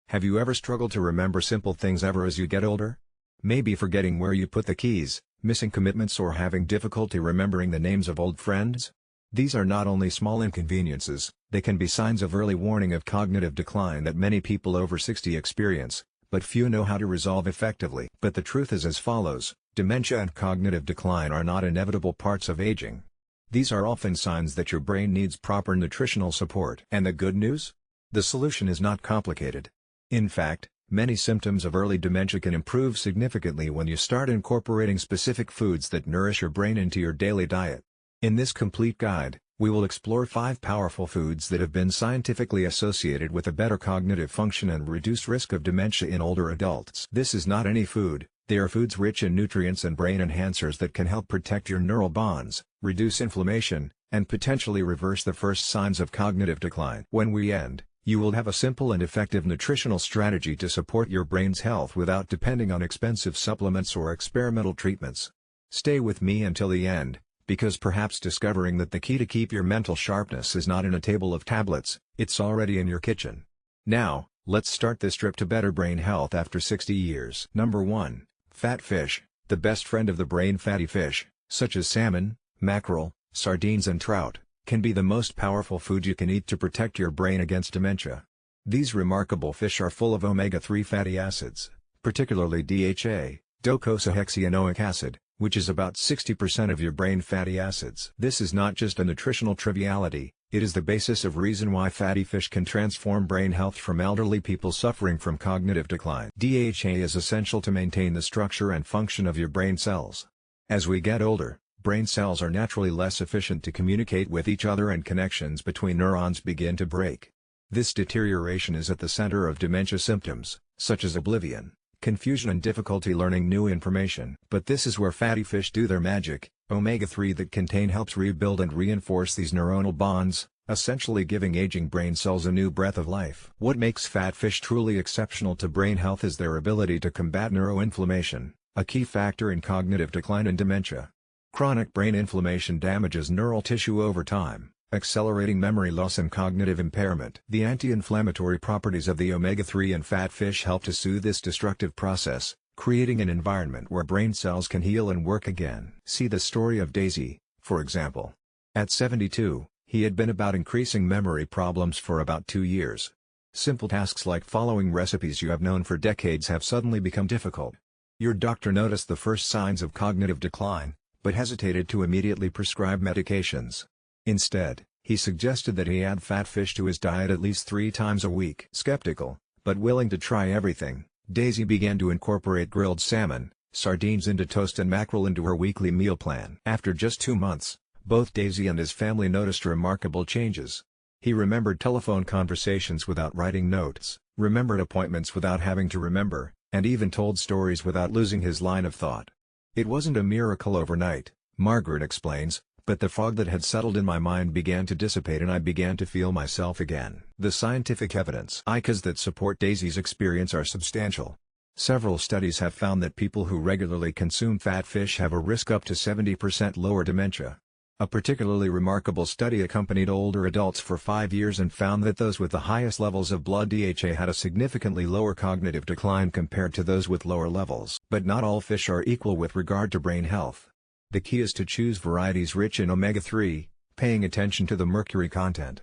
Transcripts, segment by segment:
Have you ever struggled to remember simple things ever as you get older? Maybe forgetting where you put the keys, missing commitments, or having difficulty remembering the names of old friends? These are not only small inconveniences, they can be signs of early warning of cognitive decline that many people over 60 experience, but few know how to resolve effectively. But the truth is as follows: dementia and cognitive decline are not inevitable parts of aging. These are often signs that your brain needs proper nutritional support. And the good news? The solution is not complicated. In fact, many symptoms of early dementia can improve significantly when you start incorporating specific foods that nourish your brain into your daily diet. In this complete guide, we will explore 5 powerful foods that have been scientifically associated with a better cognitive function and reduced risk of dementia in older adults. This is not any food, they are foods rich in nutrients and brain enhancers that can help protect your neural bonds, reduce inflammation, and potentially reverse the first signs of cognitive decline. When we end, you will have a simple and effective nutritional strategy to support your brain's health without depending on expensive supplements or experimental treatments. Stay with me until the end, because perhaps discovering that the key to keep your mental sharpness is not in a table of tablets, it's already in your kitchen. Now, let's start this trip to better brain health after 60 years. Number 1. Fat fish, the best friend of the brain. Fatty fish, such as salmon, mackerel, sardines and trout, can be the most powerful food you can eat to protect your brain against dementia. These remarkable fish are full of omega-3 fatty acids, particularly DHA, docosahexaenoic acid, which is about 60% of your brain fatty acids. This is not just a nutritional triviality, it is the basis of reason why fatty fish can transform brain health from elderly people suffering from cognitive decline. DHA is essential to maintain the structure and function of your brain cells. As we get older, brain cells are naturally less efficient to communicate with each other and connections between neurons begin to break. This deterioration is at the center of dementia symptoms, such as oblivion, confusion and difficulty learning new information. But this is where fatty fish do their magic. Omega-3 that contain helps rebuild and reinforce these neuronal bonds, essentially giving aging brain cells a new breath of life. What makes fat fish truly exceptional to brain health is their ability to combat neuroinflammation, a key factor in cognitive decline and dementia. Chronic brain inflammation damages neural tissue over time, accelerating memory loss and cognitive impairment. The anti-inflammatory properties of the omega-3 in fat fish help to soothe this destructive process, creating an environment where brain cells can heal and work again. See the story of Daisy, for example. At 72, he had been about increasing memory problems for about 2 years. Simple tasks like following recipes you have known for decades have suddenly become difficult. Your doctor noticed the first signs of cognitive decline, but hesitated to immediately prescribe medications. Instead, he suggested that he add fat fish to his diet at least 3 times a week. Skeptical, but willing to try everything, Daisy began to incorporate grilled salmon, sardines into toast and mackerel into her weekly meal plan. After just 2 months, both Daisy and his family noticed remarkable changes. He remembered telephone conversations without writing notes, remembered appointments without having to remember, and even told stories without losing his line of thought. It wasn't a miracle overnight, Margaret explains, but the fog that had settled in my mind began to dissipate and I began to feel myself again. The scientific evidence that support Daisy's experience are substantial. Several studies have found that people who regularly consume fat fish have a risk up to 70% lower dementia. A particularly remarkable study accompanied older adults for 5 years and found that those with the highest levels of blood DHA had a significantly lower cognitive decline compared to those with lower levels. But not all fish are equal with regard to brain health. The key is to choose varieties rich in omega-3, paying attention to the mercury content.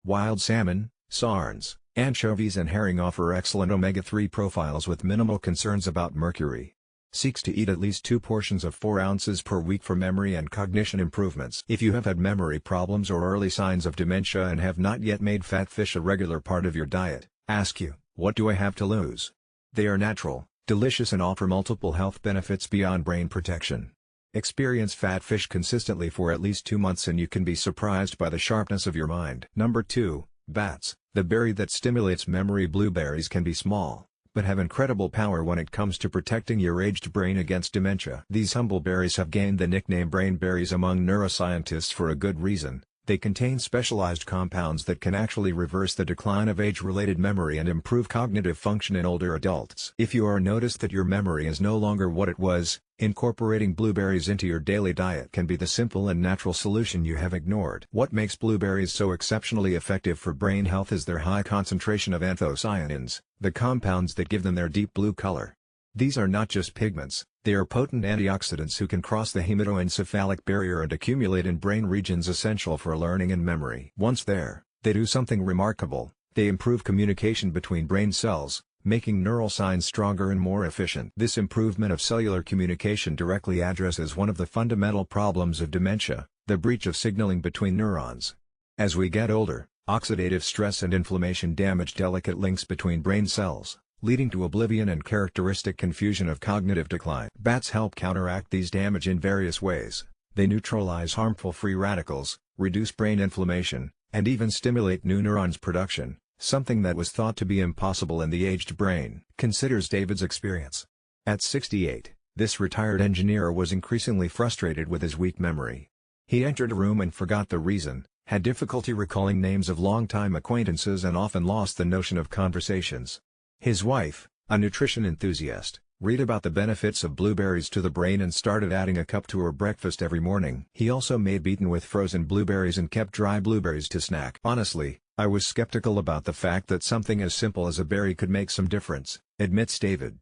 Wild salmon, sarns, anchovies and herring offer excellent omega-3 profiles with minimal concerns about mercury. Seeks to eat at least 2 portions of 4 ounces per week for memory and cognition improvements. If you have had memory problems or early signs of dementia and have not yet made fat fish a regular part of your diet, ask you, what do I have to lose? They are natural, delicious and offer multiple health benefits beyond brain protection. Experience fat fish consistently for at least 2 months and you can be surprised by the sharpness of your mind. Number 2, bats. The berry that stimulates memory. Blueberries can be small, but have incredible power when it comes to protecting your aged brain against dementia. These humble berries have gained the nickname brain berries among neuroscientists for a good reason. They contain specialized compounds that can actually reverse the decline of age-related memory and improve cognitive function in older adults. If you noticed that your memory is no longer what it was, incorporating blueberries into your daily diet can be the simple and natural solution you have ignored. What makes blueberries so exceptionally effective for brain health is their high concentration of anthocyanins, the compounds that give them their deep blue color. These are not just pigments, they are potent antioxidants who can cross the hematoencephalic barrier and accumulate in brain regions essential for learning and memory. Once there, they do something remarkable: they improve communication between brain cells, making neural signs stronger and more efficient. This improvement of cellular communication directly addresses one of the fundamental problems of dementia, the breach of signaling between neurons. As we get older, oxidative stress and inflammation damage delicate links between brain cells, leading to oblivion and characteristic confusion of cognitive decline. Bats help counteract these damage in various ways. They neutralize harmful free radicals, reduce brain inflammation, and even stimulate new neurons production, something that was thought to be impossible in the aged brain. Considers David's experience. At 68, this retired engineer was increasingly frustrated with his weak memory. He entered a room and forgot the reason, had difficulty recalling names of longtime acquaintances and often lost the notion of conversations. His wife, a nutrition enthusiast, read about the benefits of blueberries to the brain and started adding a cup to her breakfast every morning. He also made beaten with frozen blueberries and kept dry blueberries to snack. Honestly, I was skeptical about the fact that something as simple as a berry could make some difference, admits David.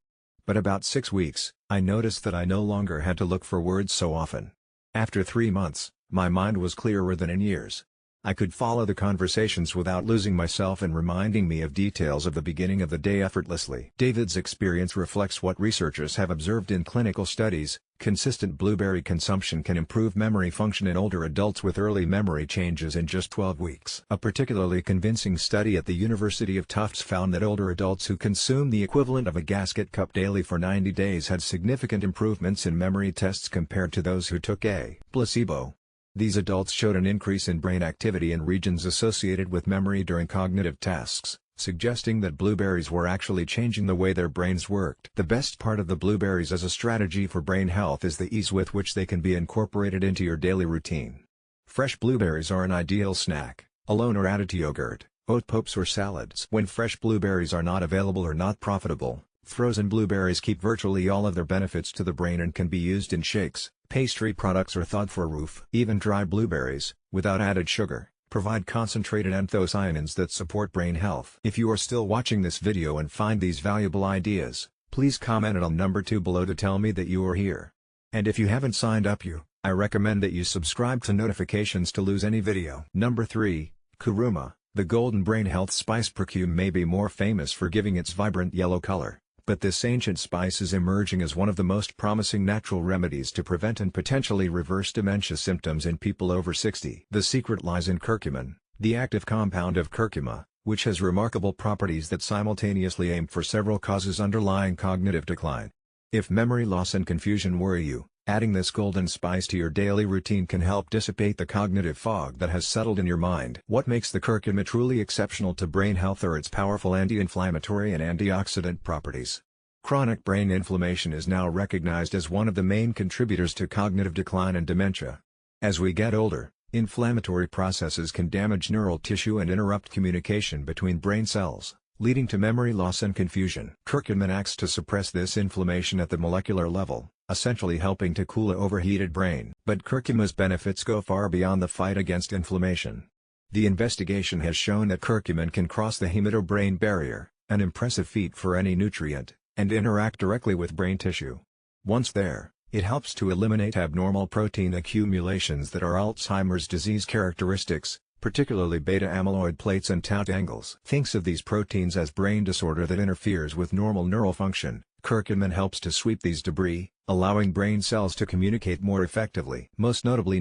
But about 6 weeks, I noticed that I no longer had to look for words so often. After 3 months, my mind was clearer than in years. I could follow the conversations without losing myself and reminding me of details of the beginning of the day effortlessly. David's experience reflects what researchers have observed in clinical studies. Consistent blueberry consumption can improve memory function in older adults with early memory changes in just 12 weeks. A particularly convincing study at the University of Tufts found that older adults who consumed the equivalent of a gasket cup daily for 90 days had significant improvements in memory tests compared to those who took a placebo. These adults showed an increase in brain activity in regions associated with memory during cognitive tasks, suggesting that blueberries were actually changing the way their brains worked. The best part of the blueberries as a strategy for brain health is the ease with which they can be incorporated into your daily routine. Fresh blueberries are an ideal snack, alone or added to yogurt, oat popes or salads. When fresh blueberries are not available or not profitable, frozen blueberries keep virtually all of their benefits to the brain and can be used in shakes, pastry products or thawed for roof. Even dry blueberries, without added sugar, provide concentrated anthocyanins that support brain health. If you are still watching this video and find these valuable ideas, please comment it on number 2 below to tell me that you are here. And if you haven't signed up I recommend that you subscribe to notifications to lose any video. Number 3, Kuruma, the golden brain health spice. Curcuma may be more famous for giving its vibrant yellow color, but this ancient spice is emerging as one of the most promising natural remedies to prevent and potentially reverse dementia symptoms in people over 60. The secret lies in curcumin, the active compound of curcuma, which has remarkable properties that simultaneously aim for several causes underlying cognitive decline. If memory loss and confusion worry you, adding this golden spice to your daily routine can help dissipate the cognitive fog that has settled in your mind. What makes the curcuma truly exceptional to brain health are its powerful anti-inflammatory and antioxidant properties. Chronic brain inflammation is now recognized as one of the main contributors to cognitive decline and dementia. As we get older, inflammatory processes can damage neural tissue and interrupt communication between brain cells, leading to memory loss and confusion. Curcumin acts to suppress this inflammation at the molecular level, essentially helping to cool an overheated brain. But curcuma's benefits go far beyond the fight against inflammation. The investigation has shown that curcumin can cross the hemato-brain barrier, an impressive feat for any nutrient, and interact directly with brain tissue. Once there, it helps to eliminate abnormal protein accumulations that are Alzheimer's disease characteristics, particularly beta-amyloid plates and tau tangles. Thinks of these proteins as brain disorder that interferes with normal neural function. Curcumin helps to sweep these debris, allowing brain cells to communicate more effectively. Most notably,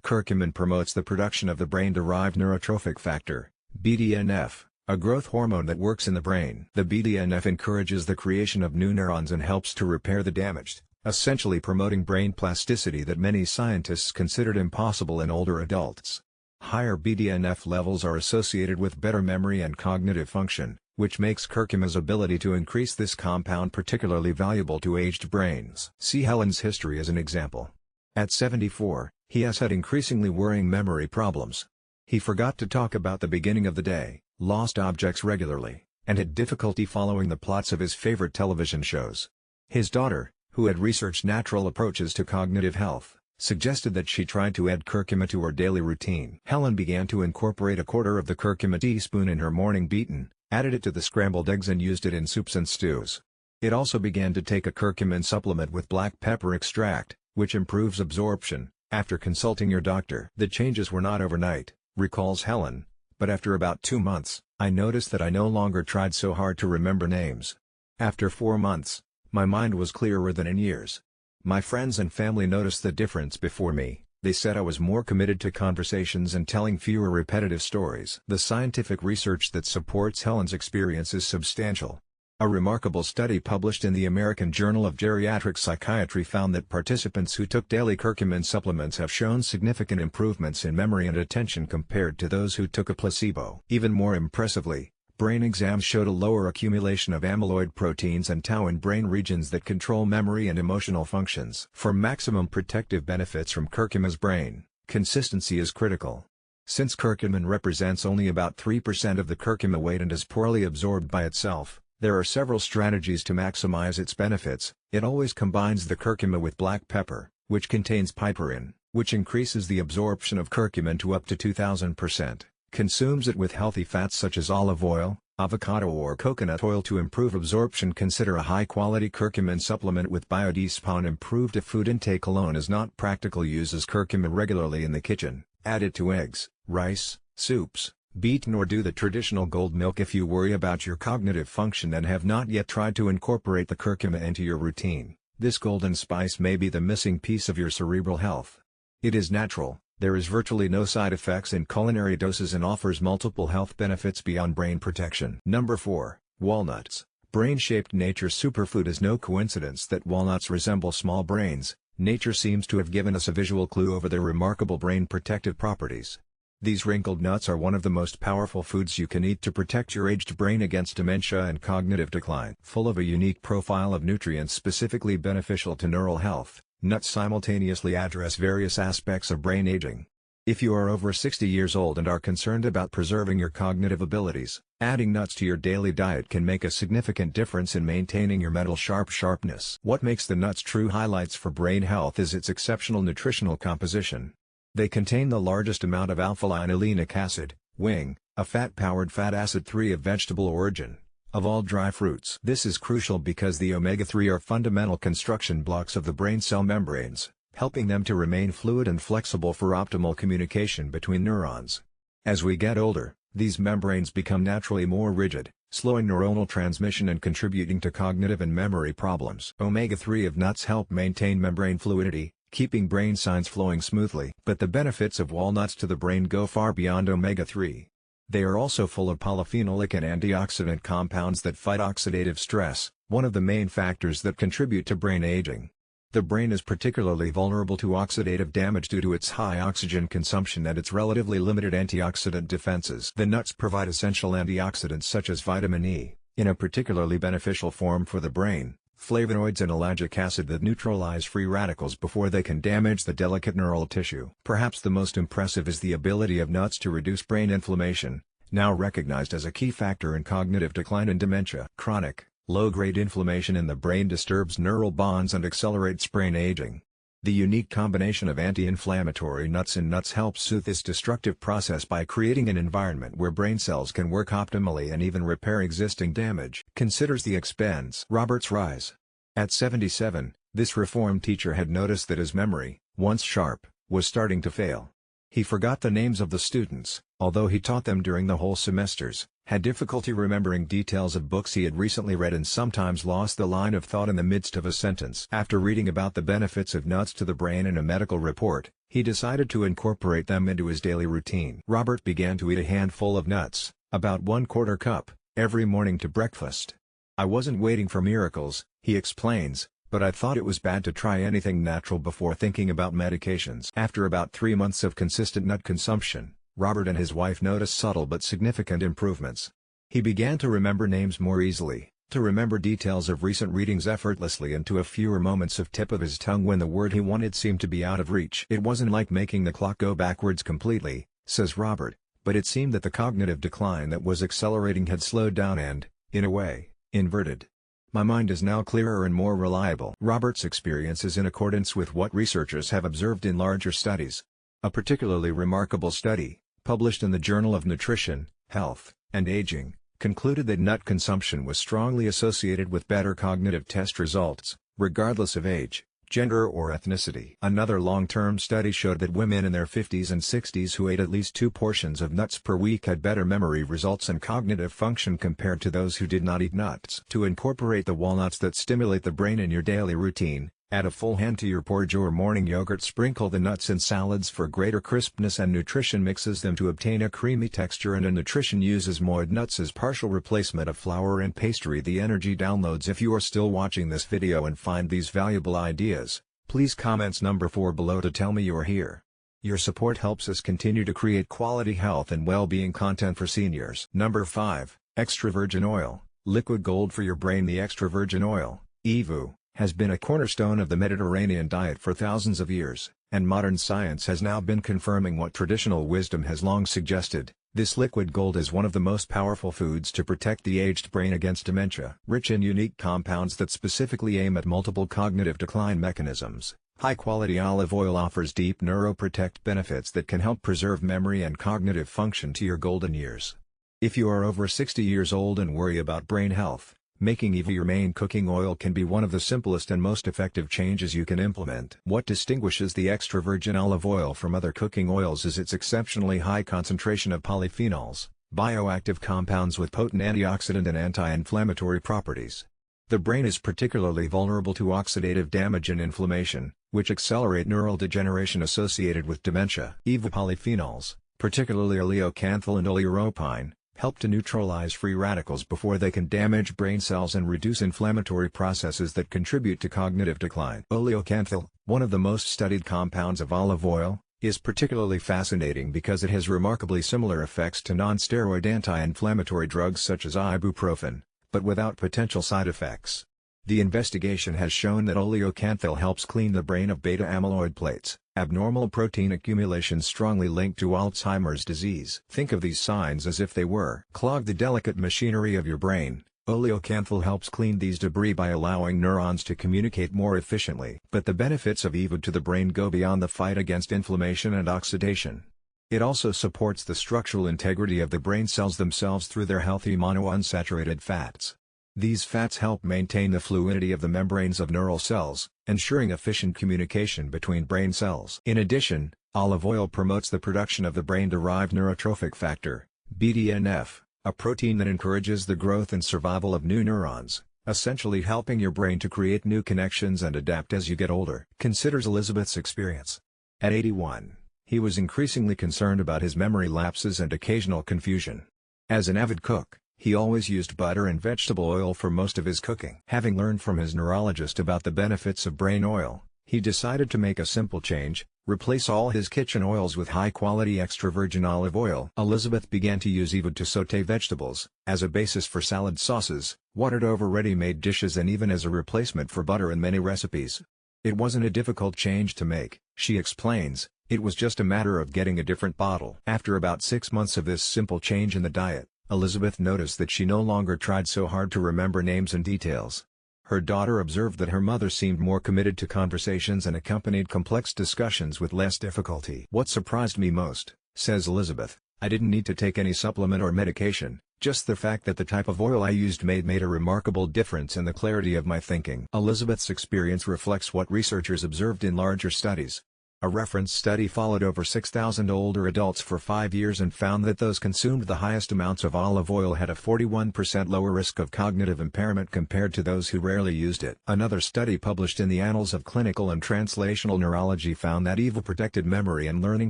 curcumin promotes the production of the brain-derived neurotrophic factor, BDNF, a growth hormone that works in the brain. The BDNF encourages the creation of new neurons and helps to repair the damaged, essentially promoting brain plasticity that many scientists considered impossible in older adults. Higher BDNF levels are associated with better memory and cognitive function, which makes curcuma's ability to increase this compound particularly valuable to aged brains. See Helen's history as an example. At 74, He has had increasingly worrying memory problems. He forgot to talk about the beginning of the day, lost objects regularly, and had difficulty following the plots of his favorite television shows. His daughter, who had researched natural approaches to cognitive health, suggested that she tried to add curcuma to her daily routine. Helen began to incorporate a quarter of the curcuma teaspoon in her morning beaten, added it to the scrambled eggs and used it in soups and stews. It also began to take a curcumin supplement with black pepper extract, which improves absorption, after consulting your doctor. The changes were not overnight, recalls Helen, but after about 2 months, I noticed that I no longer tried so hard to remember names. After 4 months, my mind was clearer than in years. My friends and family noticed the difference before me. They said I was more committed to conversations and telling fewer repetitive stories. The scientific research that supports Helen's experience is substantial. A remarkable study published in the American Journal of Geriatric Psychiatry found that participants who took daily curcumin supplements have shown significant improvements in memory and attention compared to those who took a placebo. Even more impressively, brain exams showed a lower accumulation of amyloid proteins and tau in brain regions that control memory and emotional functions. For maximum protective benefits from curcuma's brain, consistency is critical. Since curcumin represents only about 3% of the curcuma weight and is poorly absorbed by itself, there are several strategies to maximize its benefits. It always combines the curcuma with black pepper, which contains piperine, which increases the absorption of curcumin to up to 2000%. Consumes it with healthy fats such as olive oil, avocado or coconut oil to improve absorption. Consider a high-quality curcumin supplement with biodiespan improved. If food intake alone is not practical, uses curcumin regularly in the kitchen. Add it to eggs, rice, soups, beaten or do the traditional gold milk. If you worry about your cognitive function and have not yet tried to incorporate the curcuma into your routine, this golden spice may be the missing piece of your cerebral health. It is natural. There is virtually no side effects in culinary doses and offers multiple health benefits beyond brain protection. Number 4. Walnuts. Brain-shaped nature's superfood. Is no coincidence that walnuts resemble small brains. Nature seems to have given us a visual clue over their remarkable brain protective properties. These wrinkled nuts are one of the most powerful foods you can eat to protect your aged brain against dementia and cognitive decline. Full of a unique profile of nutrients specifically beneficial to neural health, nuts simultaneously address various aspects of brain aging. If you are over 60 years old and are concerned about preserving your cognitive abilities, adding nuts to your daily diet can make a significant difference in maintaining your mental sharpness. What makes the nuts true highlights for brain health is its exceptional nutritional composition. They contain the largest amount of alpha-linolenic acid, WING, a fat-powered fat acid 3 of vegetable origin, of all dry fruits. This is crucial because the omega-3 are fundamental construction blocks of the brain cell membranes, helping them to remain fluid and flexible for optimal communication between neurons. As we get older, these membranes become naturally more rigid, slowing neuronal transmission and contributing to cognitive and memory problems. Omega-3 of nuts help maintain membrane fluidity, keeping brain signs flowing smoothly. But the benefits of walnuts to the brain go far beyond omega-3. They are also full of polyphenolic and antioxidant compounds that fight oxidative stress, one of the main factors that contribute to brain aging. The brain is particularly vulnerable to oxidative damage due to its high oxygen consumption and its relatively limited antioxidant defenses. The nuts provide essential antioxidants such as vitamin E, in a particularly beneficial form for the brain, flavonoids and ellagic acid that neutralize free radicals before they can damage the delicate neural tissue. Perhaps the most impressive is the ability of nuts to reduce brain inflammation, now recognized as a key factor in cognitive decline and dementia. Chronic, low-grade inflammation in the brain disturbs neural bonds and accelerates brain aging. The unique combination of anti-inflammatory nuts in nuts helps soothe this destructive process by creating an environment where brain cells can work optimally and even repair existing damage. Considers the expense. Robert's rise. At 77, this reformed teacher had noticed that his memory, once sharp, was starting to fail. He forgot the names of the students, although he taught them during the whole semesters, had difficulty remembering details of books he had recently read and sometimes lost the line of thought in the midst of a sentence. After reading about the benefits of nuts to the brain in a medical report, he decided to incorporate them into his daily routine. Robert began to eat a handful of nuts, about 1/4 cup, every morning to breakfast. "I wasn't waiting for miracles," he explains, "but I thought it was bad to try anything natural before thinking about medications." After about 3 months of consistent nut consumption, Robert and his wife noticed subtle but significant improvements. He began to remember names more easily, to remember details of recent readings effortlessly and to a fewer moments of tip of his tongue when the word he wanted seemed to be out of reach. It wasn't like making the clock go backwards completely, says Robert, but it seemed that the cognitive decline that was accelerating had slowed down and, in a way, inverted. My mind is now clearer and more reliable. Robert's experience is in accordance with what researchers have observed in larger studies. A particularly remarkable study, published in the Journal of Nutrition, Health, and Aging, concluded that nut consumption was strongly associated with better cognitive test results, regardless of age, gender or ethnicity. Another long-term study showed that women in their 50s and 60s who ate at least 2 portions of nuts per week had better memory results and cognitive function compared to those who did not eat nuts. To incorporate the walnuts that stimulate the brain in your daily routine, add a full hand to your porridge or morning yogurt. Sprinkle the nuts in salads for greater crispness, and nutrition mixes them to obtain a creamy texture, and a nutrition uses moed nuts as partial replacement of flour and pastry. The energy downloads. If you are still watching this video and find these valuable ideas, please comments number 4 below to tell me you're here. Your support helps us continue to create quality health and well-being content for seniors. Number 5, extra virgin oil, liquid gold for your brain. The extra virgin oil, EVU, has been a cornerstone of the Mediterranean diet for thousands of years, and modern science has now been confirming what traditional wisdom has long suggested. This liquid gold is one of the most powerful foods to protect the aged brain against dementia. Rich in unique compounds that specifically aim at multiple cognitive decline mechanisms, high-quality olive oil offers deep neuroprotect benefits that can help preserve memory and cognitive function to your golden years. If you are over 60 years old and worry about brain health, making EVU your main cooking oil can be one of the simplest and most effective changes you can implement. What distinguishes the extra virgin olive oil from other cooking oils is its exceptionally high concentration of polyphenols, bioactive compounds with potent antioxidant and anti-inflammatory properties. The brain is particularly vulnerable to oxidative damage and inflammation, which accelerate neural degeneration associated with dementia. EVU polyphenols, particularly oleocanthal and oleuropein, help to neutralize free radicals before they can damage brain cells and reduce inflammatory processes that contribute to cognitive decline. Oleocanthal, one of the most studied compounds of olive oil, is particularly fascinating because it has remarkably similar effects to non-steroid anti-inflammatory drugs such as ibuprofen, but without potential side effects. The investigation has shown that oleocanthal helps clean the brain of beta-amyloid plaques, abnormal protein accumulation strongly linked to Alzheimer's disease. Think of these signs as if they were clog the delicate machinery of your brain. Oleocanthal helps clean these debris by allowing neurons to communicate more efficiently. But the benefits of EVU to the brain go beyond the fight against inflammation and oxidation. It also supports the structural integrity of the brain cells themselves through their healthy monounsaturated fats. These fats help maintain the fluidity of the membranes of neural cells, ensuring efficient communication between brain cells. In addition, olive oil promotes the production of the brain-derived neurotrophic factor, BDNF, a protein that encourages the growth and survival of new neurons, essentially helping your brain to create new connections and adapt as you get older. Considers Elizabeth's experience. At 81, he was increasingly concerned about his memory lapses and occasional confusion. As an avid cook, he always used butter and vegetable oil for most of his cooking. Having learned from his neurologist about the benefits of brain oil, he decided to make a simple change, replace all his kitchen oils with high-quality extra virgin olive oil. Elizabeth began to use EVU to sauté vegetables, as a basis for salad sauces, watered-over ready-made dishes, and even as a replacement for butter in many recipes. It wasn't a difficult change to make, she explains, it was just a matter of getting a different bottle. After about 6 months of this simple change in the diet, Elizabeth noticed that she no longer tried so hard to remember names and details. Her daughter observed that her mother seemed more committed to conversations and accompanied complex discussions with less difficulty. What surprised me most, says Elizabeth, I didn't need to take any supplement or medication, just the fact that the type of oil I used made a remarkable difference in the clarity of my thinking. Elizabeth's experience reflects what researchers observed in larger studies. A reference study followed over 6,000 older adults for 5 years and found that those consumed the highest amounts of olive oil had a 41% lower risk of cognitive impairment compared to those who rarely used it. Another study published in the Annals of Clinical and Translational Neurology found that EVU protected memory and learning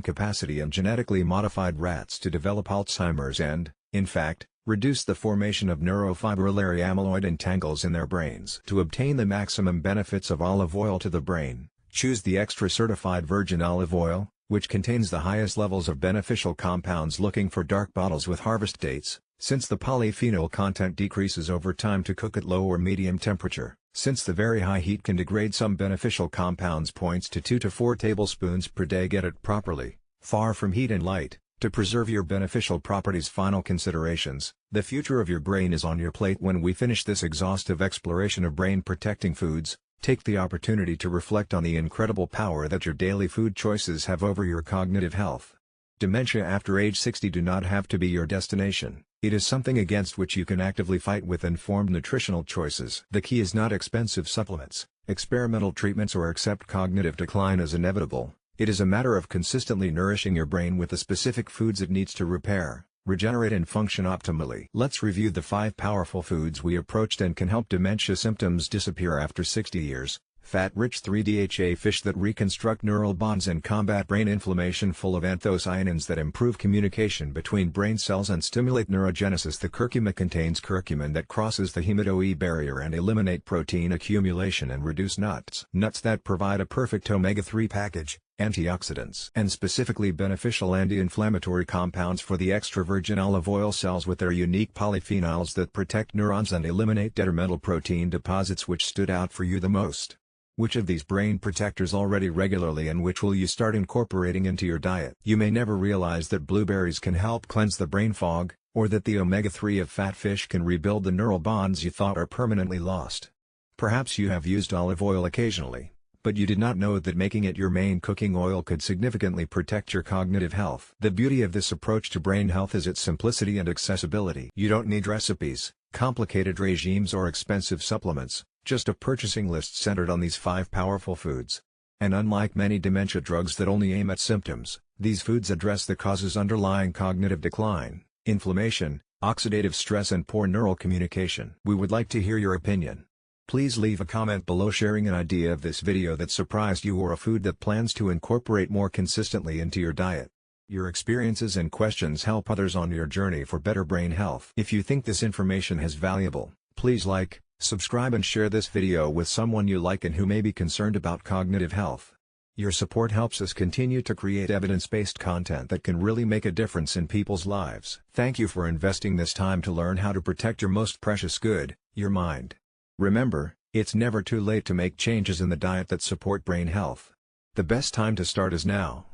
capacity in genetically modified rats to develop Alzheimer's and, in fact, reduce the formation of neurofibrillary amyloid and tangles in their brains. To obtain the maximum benefits of olive oil to the brain, choose the extra certified virgin olive oil, which contains the highest levels of beneficial compounds. Looking for dark bottles with harvest dates, Since the polyphenol content decreases over time to cook at low or medium temperature, since the very high heat can degrade some beneficial compounds, points to 2 to 4 tablespoons per day. Get it properly, far from heat and light, to preserve your beneficial properties. Final considerations: the future of your brain is on your plate. When we finish this exhaustive exploration of brain-protecting foods, take the opportunity to reflect on the incredible power that your daily food choices have over your cognitive health. Dementia after age 60 do not have to be your destination. It is something against which you can actively fight with informed nutritional choices. The key is not expensive supplements, experimental treatments, or accept cognitive decline as inevitable. It is a matter of consistently nourishing your brain with the specific foods it needs to repair, regenerate, and function optimally. Let's review the 5 powerful foods we approached and can help dementia symptoms disappear after 60 years. Fat-rich 3-DHA fish that reconstruct neural bonds and combat brain inflammation, full of anthocyanins that improve communication between brain cells and stimulate neurogenesis. The curcuma contains curcumin that crosses the hematoe barrier and eliminate protein accumulation and reduce nuts. Nuts that provide a perfect omega-3 package, antioxidants and specifically beneficial anti-inflammatory compounds for the extra virgin olive oil cells with their unique polyphenols that protect neurons and eliminate detrimental protein deposits. Which stood out for you the most? Which of these brain protectors already regularly, and which will you start incorporating into your diet? You may never realize that blueberries can help cleanse the brain fog, or that the omega-3 of fat fish can rebuild the neural bonds you thought are permanently lost. Perhaps you have used olive oil occasionally, but you did not know that making it your main cooking oil could significantly protect your cognitive health. The beauty of this approach to brain health is its simplicity and accessibility. You don't need recipes, complicated regimes, or expensive supplements. Just a purchasing list centered on these 5 powerful foods. And unlike many dementia drugs that only aim at symptoms, these foods address the causes underlying cognitive decline, inflammation, oxidative stress, and poor neural communication. We would like to hear your opinion. Please leave a comment below sharing an idea of this video that surprised you, or a food that plans to incorporate more consistently into your diet. Your experiences and questions help others on your journey for better brain health. If you think this information is valuable, please like, subscribe, and share this video with someone you like and who may be concerned about cognitive health. Your support helps us continue to create evidence-based content that can really make a difference in people's lives. Thank you for investing this time to learn how to protect your most precious good, your mind. Remember, it's never too late to make changes in the diet that support brain health. The best time to start is now.